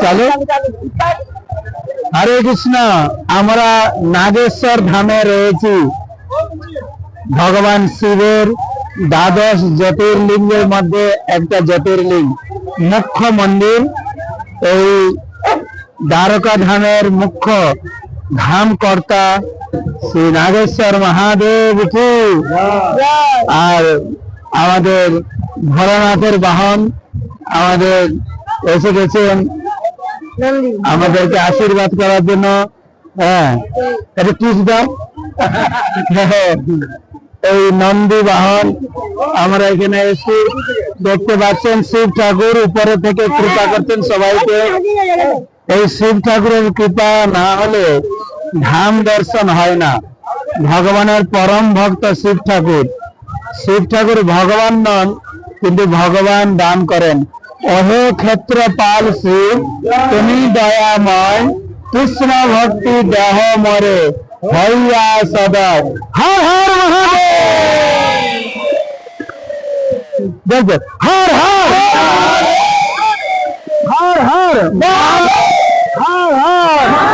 চলো। হরে কৃষ্ণ। আমরা নাগেশ্বর ধামে রয়েছি। ভগবান শিবের দ্বাদশ জ্যোতির্লিঙ্গের মধ্যে একটা জ্যোতির্লিঙ্গ, মুখ্য মন্দির। এই দ্বারকা ধামের মুখ্য ধাম কর্তা শ্রী নাগেশ্বর মহাদেব কি। আর আমাদের ভোলানাথের বাহন আমাদের এসে গেছেন আমাদেরকে আশীর্বাদ করার জন্য। হ্যাঁ, এটা কিস দাও। এই নন্দী বাহন আমরা এখানে এসে দেখতে পাচ্ছেন শিব ঠাকুর উপরে থেকে কৃপা করছেন সবাইকে। এই শিব ঠাকুরের কৃপা না হলে ধাম দর্শন হয় না। ভগবানের পরম ভক্ত শিব ঠাকুর। শিব ঠাকুর ভগবান নন, কিন্তু ভগবান দান করেন। ওহে ক্ষেত্রপাল শিব তুমি দয়াময়, কৃষ্ণ ভক্তি দেহ মরে হইয়া সদয়। হর হর মহাদেব। হর হর হর হর হর হর।